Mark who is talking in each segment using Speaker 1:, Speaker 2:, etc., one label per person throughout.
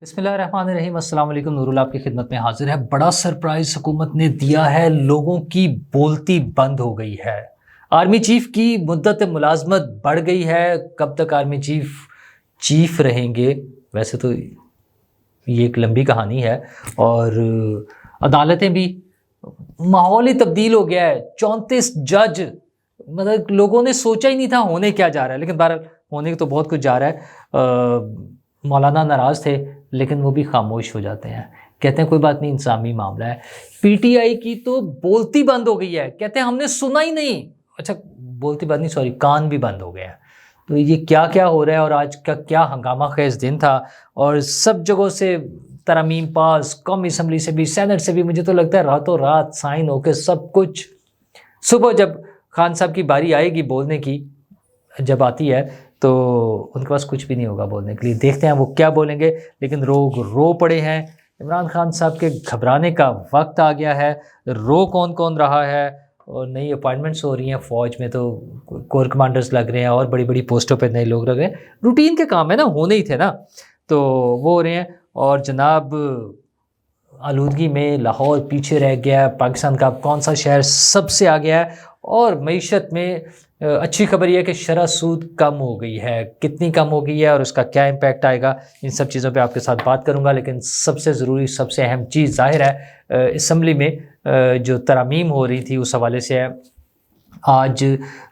Speaker 1: بسم اللہ الرحمن الرحیم۔ السلام علیکم، نور اللہ آپ کی خدمت میں حاضر ہے۔ بڑا سرپرائز حکومت نے دیا ہے، لوگوں کی بولتی بند ہو گئی ہے۔ آرمی چیف کی مدت ملازمت بڑھ گئی ہے۔ کب تک آرمی چیف رہیں گے؟ ویسے تو یہ ایک لمبی کہانی ہے، اور عدالتیں بھی، ماحول ہی تبدیل ہو گیا ہے۔ 34 جج، مطلب لوگوں نے سوچا ہی نہیں تھا ہونے کیا جا رہا ہے، لیکن بہرحال ہونے تو بہت کچھ جا رہا ہے۔ مولانا ناراض تھے لیکن وہ بھی خاموش ہو جاتے ہیں، کہتے ہیں کوئی بات نہیں، انسانی معاملہ ہے۔ پی ٹی آئی کی تو بولتی بند ہو گئی ہے، کہتے ہیں ہم نے سنا ہی نہیں۔ اچھا، بولتی بند نہیں، سوری، کان بھی بند ہو گئے ہیں۔ تو یہ کیا ہو رہا ہے، اور آج کا کیا ہنگامہ خیز دن تھا، اور سب جگہوں سے ترامیم پاس، قومی اسمبلی سے بھی، سینٹ سے بھی، مجھے تو لگتا ہے راتوں رات سائن ہو کے سب کچھ۔ صبح جب خان صاحب کی باری آئے گی بولنے کی، جب آتی ہے تو ان کے پاس کچھ بھی نہیں ہوگا بولنے کے لیے۔ دیکھتے ہیں وہ کیا بولیں گے، لیکن لوگ رو پڑے ہیں۔ عمران خان صاحب کے گھبرانے کا وقت آ گیا ہے۔ رو کون رہا ہے، اور نئی اپائنٹمنٹس ہو رہی ہیں فوج میں، تو کور کمانڈرز لگ رہے ہیں، اور بڑی بڑی پوسٹوں پہ نئے لوگ لگ رہے ہیں۔ روٹین کے کام ہے نا، ہونے ہی تھے نا، تو وہ ہو رہے ہیں۔ اور جناب آلودگی میں لاہور پیچھے رہ گیا ہے، پاکستان کا کون سا شہر سب سے آ گیا ہے، اور معیشت میں اچھی خبر یہ ہے کہ شرح سود کم ہو گئی ہے۔ کتنی کم ہو گئی ہے اور اس کا کیا امپیکٹ آئے گا، ان سب چیزوں پہ آپ کے ساتھ بات کروں گا۔ لیکن سب سے ضروری، سب سے اہم چیز ظاہر ہے اسمبلی میں جو ترامیم ہو رہی تھی اس حوالے سے ہے۔ آج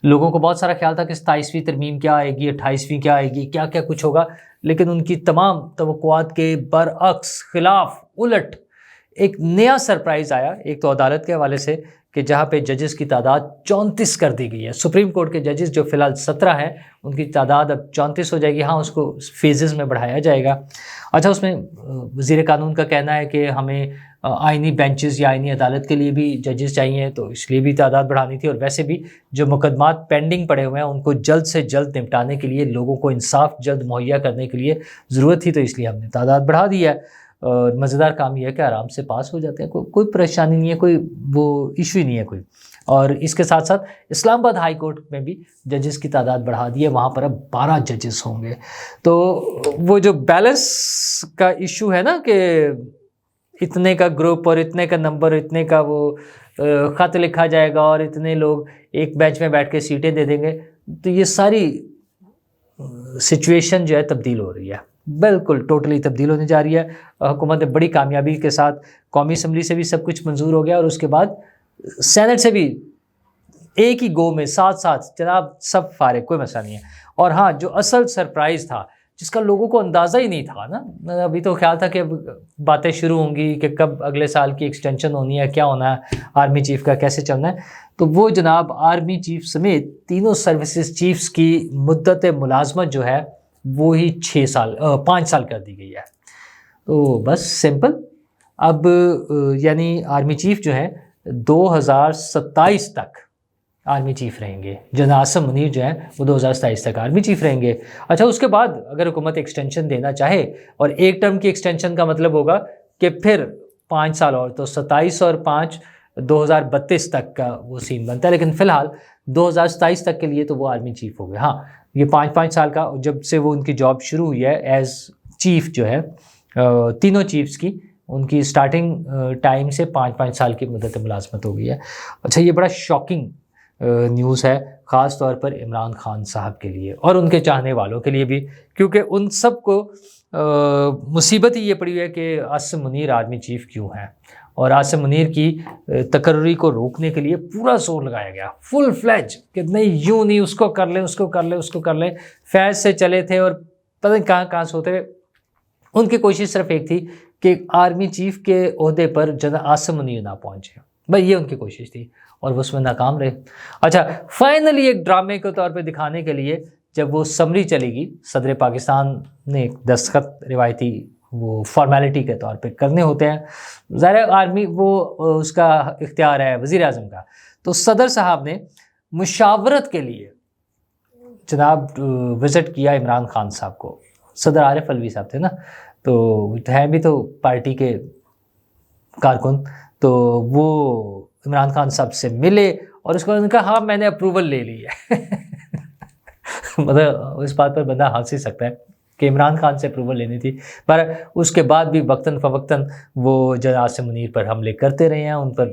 Speaker 1: لوگوں کو بہت سارا خیال تھا کہ 27ویں ترمیم کیا آئے گی، 28ویں کیا آئے گی، کیا کچھ ہوگا، لیکن ان کی تمام توقعات کے برعکس، خلاف، الٹ ایک نیا سرپرائز آیا۔ ایک تو عدالت کے حوالے سے کہ جہاں پہ ججز کی تعداد 34 کر دی گئی ہے۔ سپریم کورٹ کے ججز جو فی الحال 17 ہیں، ان کی تعداد اب 34 ہو جائے گی۔ ہاں، اس کو فیزز میں بڑھایا جائے گا۔ اچھا، اس میں وزیر قانون کا کہنا ہے کہ ہمیں آئینی بینچز یا آئینی عدالت کے لیے بھی ججز چاہیے، تو اس لیے بھی تعداد بڑھانی تھی، اور ویسے بھی جو مقدمات پینڈنگ پڑے ہوئے ہیں ان کو جلد سے جلد نمٹانے کے لیے، لوگوں کو انصاف جلد مہیا کرنے کے لیے ضرورت تھی، تو اس لیے ہم نے تعداد بڑھا دی ہے۔ اور مزیدار کام یہ ہے کہ آرام سے پاس ہو جاتے ہیں، کوئی پریشانی نہیں ہے، کوئی وہ ایشو ہی نہیں ہے کوئی۔ اور اس کے ساتھ ساتھ اسلام آباد ہائی کورٹ میں بھی ججز کی تعداد بڑھا دی ہے، وہاں پر اب 12 ججز ہوں گے۔ تو وہ جو بیلنس کا ایشو ہے نا، کہ اتنے کا گروپ اور اتنے کا نمبر، اتنے کا وہ خط لکھا جائے گا، اور اتنے لوگ ایک بینچ میں بیٹھ کے سیٹیں دے دیں گے، تو یہ ساری سچویشن جو ہے تبدیل ہو رہی ہے، بالکل ٹوٹلی تبدیل ہونے جا رہی ہے۔ حکومت نے بڑی کامیابی کے ساتھ قومی اسمبلی سے بھی سب کچھ منظور ہو گیا، اور اس کے بعد سینٹ سے بھی ایک ہی گو میں ساتھ جناب سب فارغ، کوئی مسئلہ نہیں ہے۔ اور ہاں، جو اصل سرپرائز تھا، جس کا لوگوں کو اندازہ ہی نہیں تھا نا، ابھی تو خیال تھا کہ باتیں شروع ہوں گی کہ کب اگلے سال کی ایکسٹینشن ہونی ہے، کیا ہونا ہے، آرمی چیف کا کیسے چلنا ہے، تو وہ جناب آرمی چیف سمیت تینوں سروسز چیفز کی مدت ملازمت جو ہے وہی 5 سال کر دی گئی ہے۔ تو بس سمپل، اب یعنی آرمی چیف جو ہے 2027 تک آرمی چیف رہیں گے۔ جنرل عاصم منیر جو ہیں وہ 2027 تک آرمی چیف رہیں گے۔ اچھا، اس کے بعد اگر حکومت ایکسٹینشن دینا چاہے، اور ایک ٹرم کی ایکسٹینشن کا مطلب ہوگا کہ پھر 5 سال اور، تو 27 اور 5 2032 تک کا وہ سین بنتا ہے، لیکن فی الحال 2027 تک کے لیے تو وہ آرمی چیف ہو گئے۔ ہاں، یہ 5 سال کا، جب سے وہ ان کی جاب شروع ہوئی ہے ایز چیف جو ہے، تینوں چیفز کی، ان کی سٹارٹنگ ٹائم سے 5 سال کی مدت ملازمت ہو گئی ہے۔ اچھا، یہ بڑا شاکنگ نیوز ہے، خاص طور پر عمران خان صاحب کے لیے اور ان کے چاہنے والوں کے لیے بھی، کیونکہ ان سب کو مصیبت ہی یہ پڑی ہے کہ عاصم منیر آرمی چیف کیوں ہیں، اور عاصم منیر کی تقرری کو روکنے کے لیے پورا زور لگایا گیا، فل فلیج، کہ نہیں، یوں نہیں، اس کو کر لیں، اس کو کر لیں، اس کو کر لیں۔ فیض سے چلے تھے اور پتہ نہیں کہاں سے ہوتے ہوئے، ان کی کوشش صرف ایک تھی کہ آرمی چیف کے عہدے پر جنرل عاصم منیر نہ پہنچے، بس یہ ان کی کوشش تھی، اور وہ اس میں ناکام رہے۔ اچھا، فائنلی ایک ڈرامے کے طور پہ دکھانے کے لیے جب وہ سمری چلے گی، صدر پاکستان نے ایک دستخط روایتی وہ فارمیلٹی کے طور پہ کرنے ہوتے ہیں، ظاہر آرمی وہ اس کا اختیار ہے وزیر اعظم کا، تو صدر صاحب نے مشاورت کے لیے جناب وزٹ کیا عمران خان صاحب کو۔ صدر عارف الوی صاحب تھے نا، تو ہیں بھی تو پارٹی کے کارکن، تو وہ عمران خان صاحب سے ملے، اور اس کے بعد کہا ہاں میں نے اپروول لے لی ہے۔ مطلب اس بات پر بندہ ہنس ہی سکتا ہے کہ عمران خان سے اپروول لینی تھی، پر اس کے بعد بھی وقتاً فوقتاً وہ جناب عاصم منیر پر حملے کرتے رہے ہیں، ان پر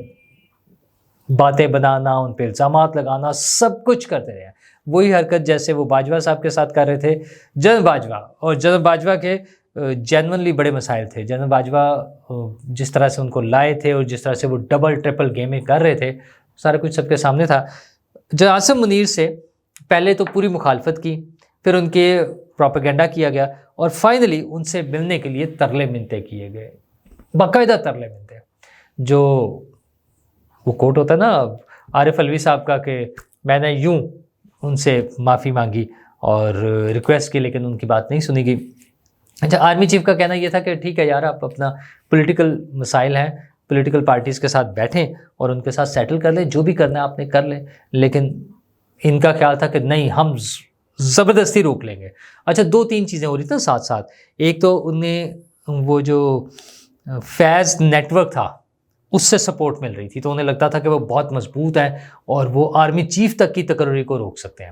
Speaker 1: باتیں بنانا، ان پہ الزامات لگانا، سب کچھ کرتے رہے ہیں۔ وہی حرکت جیسے وہ باجوہ صاحب کے ساتھ کر رہے تھے، جنرل باجوہ، اور جنرل باجوہ کے جینونلی بڑے مسائل تھے۔ جنرل باجوہ جس طرح سے ان کو لائے تھے اور جس طرح سے وہ ڈبل ٹرپل گیمیں کر رہے تھے، سارا کچھ سب کے سامنے تھا۔ جنرل عاصم منیر سے پہلے تو پوری مخالفت کی، پھر ان کے پروپیگنڈا کیا گیا، اور فائنلی ان سے ملنے کے لیے ترلے منتے کیے گئے، باقاعدہ ترلے منتے، جو وہ کوٹ ہوتا ہے نا عارف علوی صاحب کا کہ میں نے یوں ان سے معافی مانگی اور ریکویسٹ کی لیکن ان کی بات نہیں سنی گئی۔ اچھا، آرمی چیف کا کہنا یہ تھا کہ ٹھیک ہے یار، آپ اپنا پولیٹیکل مسائل ہیں، پولیٹیکل پارٹیز کے ساتھ بیٹھیں اور ان کے ساتھ سیٹل کر لیں، جو بھی کرنا ہے آپ نے کر لیں، لیکن ان کا خیال تھا کہ نہیں، ہم زبردستی روک لیں گے۔ اچھا، 2-3 چیزیں ہو رہی تھیں ساتھ ساتھ۔ ایک تو انہیں وہ جو فیض نیٹ ورک تھا اس سے سپورٹ مل رہی تھی، تو انہیں لگتا تھا کہ وہ بہت مضبوط ہیں اور وہ آرمی چیف تک کی تقرری کو روک سکتے ہیں۔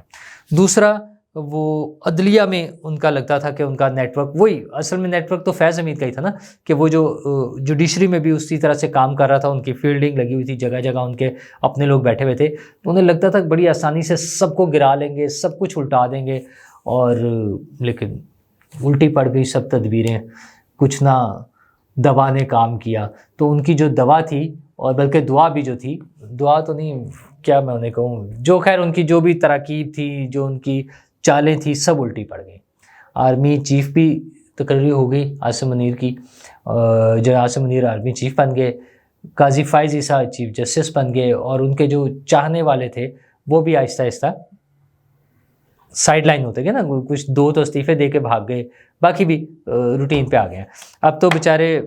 Speaker 1: دوسرا، وہ عدلیہ میں ان کا لگتا تھا کہ ان کا نیٹ ورک، وہی اصل میں نیٹ ورک تو فیض حمید کا ہی تھا نا، کہ وہ جو جوڈیشری میں بھی اسی طرح سے کام کر رہا تھا، ان کی فیلڈنگ لگی ہوئی تھی، جگہ جگہ ان کے اپنے لوگ بیٹھے ہوئے تھے، تو انہیں لگتا تھا کہ بڑی آسانی سے سب کو گرا لیں گے، سب کچھ الٹا دیں گے، اور لیکن الٹی پڑ گئی سب تدبیریں، کچھ نہ دوا نے کام کیا۔ تو ان کی جو دوا تھی، اور بلکہ دعا بھی جو تھی، دعا تو نہیں، کیا میں انہیں کہوں، جو خیر ان کی جو بھی تراکیب تھی، جو ان کی چالیں تھی، سب الٹی پڑ گئی۔ آرمی چیف بھی تقرری ہو گئی عاصم منیر کی، جو عاصم منیر آرمی چیف بن گئے، قاضی فائز عیسیٰ چیف جسٹس بن گئے، اور ان کے جو چاہنے والے تھے وہ بھی آہستہ آہستہ سائڈ لائن ہوتے گئے نا، کچھ 2 تو استعفے دے کے بھاگ گئے، باقی بھی روٹین پہ آ گئے ہیں۔ اب تو بیچارے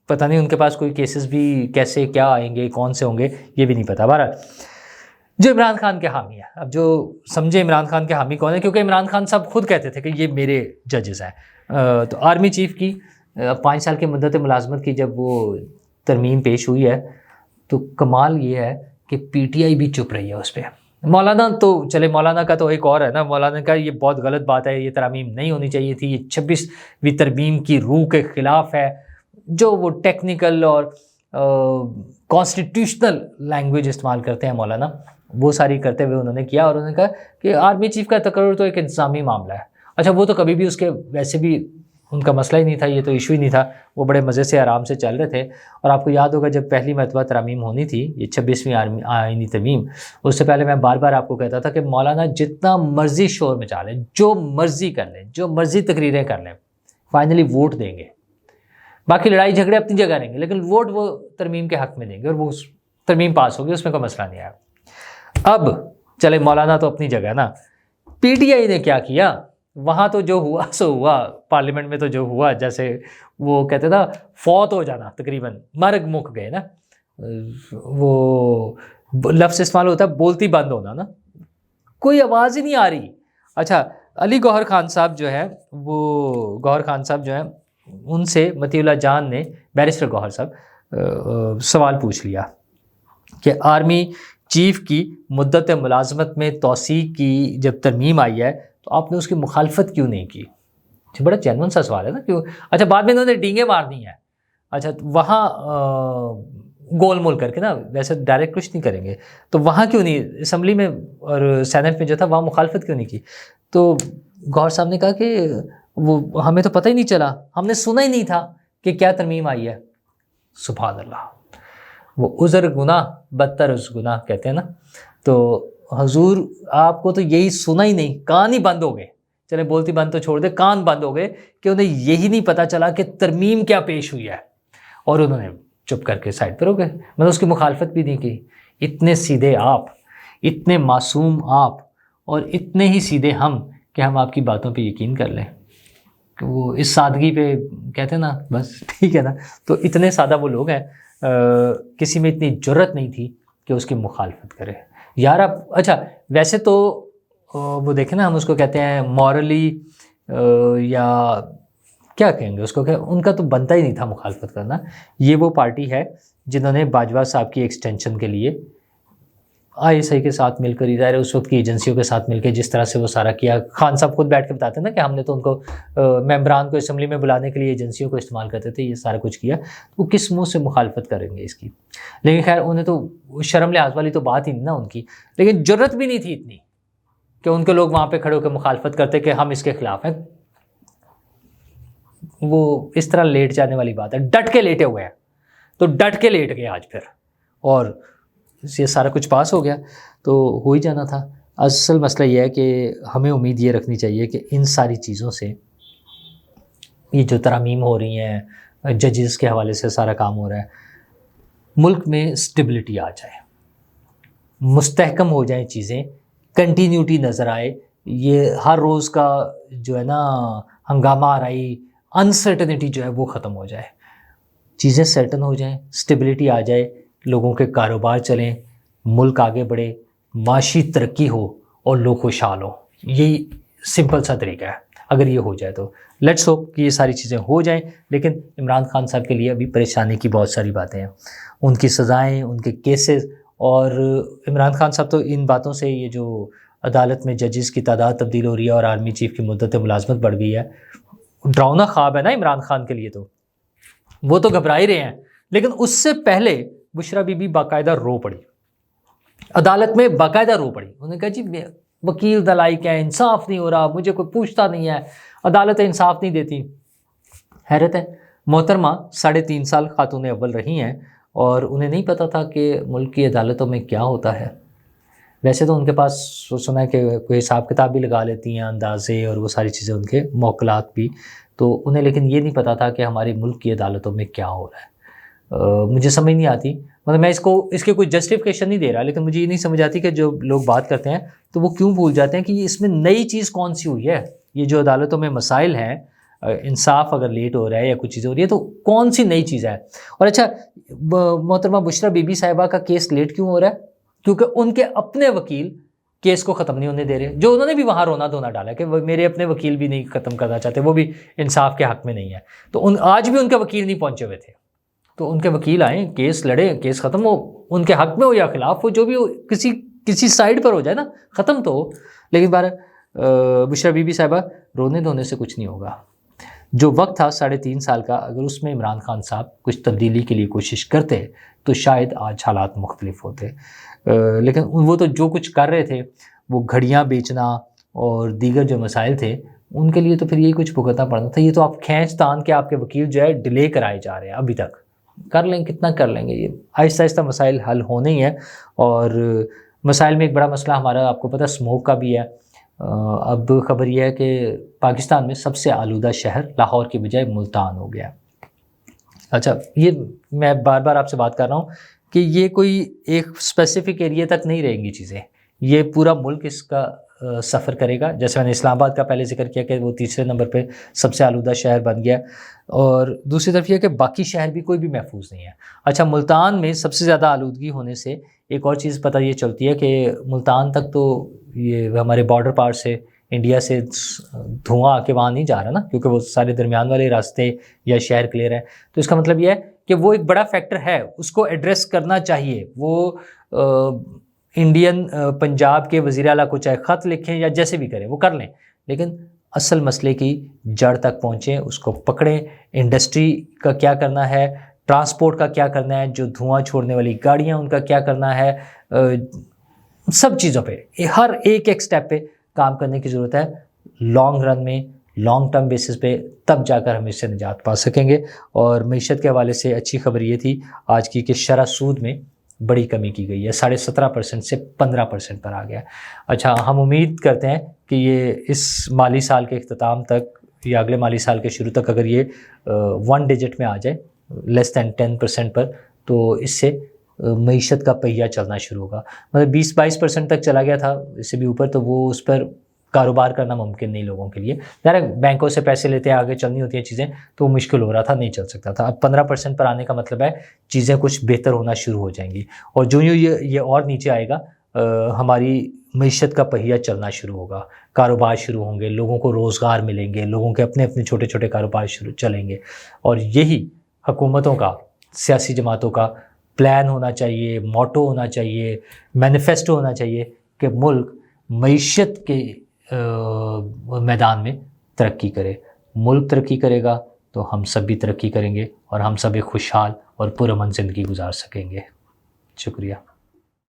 Speaker 1: پتہ نہیں ان کے پاس کوئی کیسز بھی کیسے کیا آئیں گے، کون سے ہوں گے، یہ بھی نہیں پتہ۔ بہرحال جو عمران خان کے حامی ہیں، اب جو سمجھے عمران خان کے حامی کون ہیں، کیونکہ عمران خان صاحب خود کہتے تھے کہ یہ میرے ججز ہیں۔ تو آرمی چیف کی 5 سال کی مدت ملازمت کی جب وہ ترمیم پیش ہوئی ہے، تو کمال یہ ہے کہ پی ٹی آئی بھی چپ رہی ہے اس پہ۔ مولانا تو چلے، مولانا کا تو ایک اور ہے نا، مولانا کا یہ بہت غلط بات ہے، یہ ترامیم نہیں ہونی چاہیے تھی، یہ 26ویں ترمیم کی روح کے خلاف ہے، جو وہ ٹیکنیکل اور کانسٹیٹیوشنل لینگویج استعمال کرتے ہیں مولانا، وہ ساری کرتے ہوئے انہوں نے کیا، اور انہوں نے کہا کہ آرمی چیف کا تقرر تو ایک انتظامی معاملہ ہے۔ اچھا، وہ تو کبھی بھی اس کے ویسے بھی ان کا مسئلہ ہی نہیں تھا، یہ تو ایشو ہی نہیں تھا، وہ بڑے مزے سے آرام سے چل رہے تھے۔ اور آپ کو یاد ہوگا جب پہلی مرتبہ ترامیم ہونی تھی، یہ 26ویں آئینی ترمیم، اس سے پہلے میں بار بار آپ کو کہتا تھا کہ مولانا جتنا مرضی شور مچا لیں، جو مرضی کر لیں، جو مرضی تقریریں کر لیں، فائنلی ووٹ دیں گے، باقی لڑائی جھگڑے اپنی جگہ رہیں گے، لیکن ووٹ وہ ترمیم کے حق میں دیں گے، اور وہ ترمیم پاس ہوگی، اس میں کوئی مسئلہ نہیں آیا۔ اب چلے، مولانا تو اپنی جگہ نا، پی ٹی آئی نے کیا کیا، وہاں تو جو ہوا سو ہوا، پارلیمنٹ میں تو جو ہوا، جیسے وہ کہتے تھا فوت ہو جانا، تقریباً مرگ مک گئے نا، وہ لفظ استعمال ہوتا ہے بولتی بند ہونا نا، کوئی آواز ہی نہیں آ رہی۔ اچھا، علی گوہر خان صاحب جو ہے، وہ گوہر خان صاحب جو ہیں، ان سے مطیع اللہ جان نے، بیرسٹر گوہر صاحب، سوال پوچھ لیا کہ آرمی چیف کی مدت ملازمت میں توسیع کی جب ترمیم آئی ہے تو آپ نے اس کی مخالفت کیوں نہیں کی؟ بڑا جینون سا سوال ہے نا، کیوں؟ اچھا، بعد میں انہوں نے ڈینگیں مار دی ہیں، اچھا وہاں گول مول کر کے نا، ویسے ڈائریکٹ کچھ نہیں کریں گے، تو وہاں کیوں نہیں، اسمبلی میں اور سینٹ میں جو تھا وہاں مخالفت کیوں نہیں کی؟ تو گوہر صاحب نے کہا کہ وہ ہمیں تو پتہ ہی نہیں چلا، ہم نے سنا ہی نہیں تھا کہ کیا ترمیم آئی ہے۔ سبحان اللہ، وہ عذر گناہ بدتر از گناہ کہتے ہیں نا، تو حضور آپ کو تو یہی سنا ہی نہیں، کان ہی بند ہو گئے، چلے بولتی بند تو چھوڑ دے، کان بند ہو گئے کہ انہیں یہی نہیں پتہ چلا کہ ترمیم کیا پیش ہوئی ہے، اور انہوں نے چپ کر کے سائڈ پر ہو گئے، میں نے اس کی مخالفت بھی نہیں کی۔ اتنے سیدھے آپ، اتنے معصوم آپ، اور اتنے ہی سیدھے ہم کہ ہم آپ کی باتوں پہ یقین کر لیں، کہ وہ اس سادگی پہ کہتے ہیں نا، بس ٹھیک ہے نا، تو اتنے سادہ وہ لوگ ہیں، کسی میں اتنی جرت نہیں تھی کہ اس کی مخالفت کرے یار۔ اب اچھا، ویسے تو وہ دیکھیں نا، ہم اس کو کہتے ہیں مورلی، یا کیا کہیں گے اس کو، کہ ان کا تو بنتا ہی نہیں تھا مخالفت کرنا۔ یہ وہ پارٹی ہے جنہوں نے باجوہ صاحب کی ایکسٹینشن کے لیے ISI کے ساتھ مل کر ہی ظاہر ہے اس وقت کی ایجنسیوں کے ساتھ مل کے جس طرح سے وہ سارا کیا. خان صاحب خود بیٹھ کے بتاتے ہیں نا کہ ہم نے تو ان کو ممبران کو اسمبلی میں بلانے کے لیے ایجنسیوں کو استعمال کرتے تھے, یہ سارا کچھ کیا. وہ کس منہ سے مخالفت کریں گے اس کی؟ لیکن خیر انہیں تو شرم لحاظ والی تو بات ہی نہیں نا ان کی, لیکن جرت بھی نہیں تھی اتنی کہ ان کے لوگ وہاں پہ کھڑے ہو کے مخالفت کرتے کہ ہم اس کے خلاف ہیں. وہ اس طرح لیٹ جانے والی بات ہے, ڈٹ کے لیٹے ہوئے ہیں تو ڈٹ کے لیٹ گئے آج پھر, اور یہ سارا کچھ پاس ہو گیا تو ہو ہی جانا تھا. اصل مسئلہ یہ ہے کہ ہمیں امید یہ رکھنی چاہیے کہ ان ساری چیزوں سے, یہ جو ترامیم ہو رہی ہیں ججز کے حوالے سے سارا کام ہو رہا ہے, ملک میں اسٹیبلٹی آ جائے, مستحکم ہو جائیں چیزیں, کنٹینیوٹی نظر آئے. یہ ہر روز کا جو ہے نا ہنگامہ آرائی, انسرٹنٹی جو ہے وہ ختم ہو جائے, چیزیں سیٹل ہو جائیں, اسٹیبلٹی آ جائے, لوگوں کے کاروبار چلیں, ملک آگے بڑھے, معاشی ترقی ہو اور لوگ خوشحال ہوں. یہی سمپل سا طریقہ ہے. اگر یہ ہو جائے تو لیٹس ہوپ کہ یہ ساری چیزیں ہو جائیں. لیکن عمران خان صاحب کے لیے ابھی پریشانی کی بہت ساری باتیں ہیں, ان کی سزائیں, ان کے کیسز, اور عمران خان صاحب تو ان باتوں سے, یہ جو عدالت میں ججز کی تعداد تبدیل ہو رہی ہے اور آرمی چیف کی مدت ملازمت بڑھ گئی ہے, ڈراؤنا خواب ہے نا عمران خان کے لیے. تو وہ تو گھبرا ہی رہے ہیں, لیکن اس سے پہلے بشرا بی بی باقاعدہ رو پڑی, عدالت میں باقاعدہ رو پڑی. انہوں نے کہا جی وکیل دلائی کیا ہے, انصاف نہیں ہو رہا, مجھے کوئی پوچھتا نہیں ہے, عدالتیں انصاف نہیں دیتی. حیرت ہے, محترمہ 3.5 سال خاتون اول رہی ہیں اور انہیں نہیں پتہ تھا کہ ملک کی عدالتوں میں کیا ہوتا ہے. ویسے تو ان کے پاس سنا ہے کہ کوئی حساب کتاب بھی لگا لیتی ہیں, اندازے اور وہ ساری چیزیں, ان کے موکلات بھی, تو انہیں لیکن یہ نہیں پتہ تھا کہ ہماری ملک کی عدالتوں میں کیا ہو رہا ہے. مجھے سمجھ نہیں آتی, مطلب میں اس کے کوئی جسٹیفیکیشن نہیں دے رہا, لیکن مجھے یہ نہیں سمجھ آتی کہ جو لوگ بات کرتے ہیں تو وہ کیوں بھول جاتے ہیں کہ اس میں نئی چیز کون سی ہوئی ہے. یہ جو عدالتوں میں مسائل ہیں, انصاف اگر لیٹ ہو رہا ہے یا کچھ چیز ہو رہی ہے تو کون سی نئی چیز ہے. اور اچھا, محترمہ بشرا بی بی صاحبہ کا کیس لیٹ کیوں ہو رہا ہے؟ کیونکہ ان کے اپنے وکیل کیس کو ختم نہیں ہونے دے رہے, جو انہوں نے بھی وہاں رونا دھونا ڈالا کہ میرے اپنے وکیل بھی نہیں ختم کرنا چاہتے, وہ بھی انصاف کے حق میں نہیں ہے. تو آج بھی ان کے وکیل نہیں پہنچے ہوئے تھے, تو ان کے وکیل آئیں, کیس لڑیں, کیس ختم ہو, ان کے حق میں ہو یا خلاف ہو, جو بھی ہو, کسی سائڈ پر ہو جائے نا, ختم تو ہو. لیکن بشرا بی بی صاحبہ, رونے دھونے سے کچھ نہیں ہوگا. جو وقت تھا 3.5 سال کا, اگر اس میں عمران خان صاحب کچھ تبدیلی کے لیے کوشش کرتے تو شاید آج حالات مختلف ہوتے. لیکن وہ تو جو کچھ کر رہے تھے, وہ گھڑیاں بیچنا اور دیگر جو مسائل تھے, ان کے لیے تو پھر یہی کچھ بھگتنا پڑنا تھا. یہ تو آپ کھینچ تان کے آپ کے وکیل جو ہے ڈیلے کرائے جا رہے ہیں, ابھی تک کر لیں, کتنا کر لیں گے. یہ آہستہ آہستہ مسائل حل ہونے ہی ہیں. اور مسائل میں ایک بڑا مسئلہ ہمارا, آپ کو پتہ, اسموک کا بھی ہے. اب خبر یہ ہے کہ پاکستان میں سب سے آلودہ شہر لاہور کی بجائے ملتان ہو گیا. اچھا, یہ میں بار بار آپ سے بات کر رہا ہوں کہ یہ کوئی ایک اسپیسیفک ایریا تک نہیں رہیں گی چیزیں, یہ پورا ملک اس کا سفر کرے گا. جیسے میں نے اسلام آباد کا پہلے ذکر کیا کہ وہ 3رے نمبر پہ سب سے آلودہ شہر بن گیا, اور دوسری طرف یہ کہ باقی شہر بھی کوئی بھی محفوظ نہیں ہے. اچھا, ملتان میں سب سے زیادہ آلودگی ہونے سے ایک اور چیز پتہ یہ چلتی ہے کہ ملتان تک تو یہ ہمارے بارڈر پار سے, انڈیا سے دھواں آ کے وہاں نہیں جا رہا نا, کیونکہ وہ سارے درمیان والے راستے یا شہر کلیئر ہے. تو اس کا مطلب یہ ہے کہ وہ ایک بڑا فیکٹر ہے, اس کو ایڈریس کرنا چاہیے. وہ انڈین پنجاب کے وزیر اعلیٰ کو چاہے خط لکھیں یا جیسے بھی کریں وہ کر لیں, لیکن اصل مسئلے کی جڑ تک پہنچیں, اس کو پکڑیں. انڈسٹری کا کیا کرنا ہے, ٹرانسپورٹ کا کیا کرنا ہے, جو دھواں چھوڑنے والی گاڑیاں ان کا کیا کرنا ہے, سب چیزوں پہ, ہر ایک سٹیپ پہ کام کرنے کی ضرورت ہے. لانگ رن میں, لانگ ٹرم بیسس پہ, تب جا کر ہم اس سے نجات پا سکیں گے. اور معیشت کے حوالے سے اچھی خبر یہ تھی آج کی کہ شرح سود میں بڑی کمی کی گئی ہے, 17.5% سے 15% پر آ گیا. اچھا, ہم امید کرتے ہیں کہ یہ اس مالی سال کے اختتام تک یا اگلے مالی سال کے شروع تک اگر یہ 1 ڈیجٹ میں آ جائے, لیس دین 10% پر, تو اس سے معیشت کا پہیہ چلنا شروع ہوگا. مطلب 20-22% تک چلا گیا تھا, اس سے بھی اوپر, تو وہ اس پر کاروبار کرنا ممکن نہیں لوگوں کے لیے. ڈائریکٹ بینکوں سے پیسے لیتے ہیں, آگے چلنی ہوتی ہیں چیزیں, تو وہ مشکل ہو رہا تھا, نہیں چل سکتا تھا. اب 15% پر آنے کا مطلب ہے چیزیں کچھ بہتر ہونا شروع ہو جائیں گی, اور جو یہ اور نیچے آئے گا, ہماری معیشت کا پہیہ چلنا شروع ہوگا, کاروبار شروع ہوں گے, لوگوں کو روزگار ملیں گے, لوگوں کے اپنے اپنے چھوٹے چھوٹے کاروبار چلیں گے. اور یہی حکومتوں کا, سیاسی جماعتوں کا پلان ہونا چاہیے، موٹو ہونا چاہیے، مینیفیسٹو ہونا چاہیے کہ ملک معیشت کے میدان میں ترقی کرے. ملک ترقی کرے گا تو ہم سب بھی ترقی کریں گے اور ہم سب ایک خوشحال اور پرامن زندگی گزار سکیں گے. شکریہ.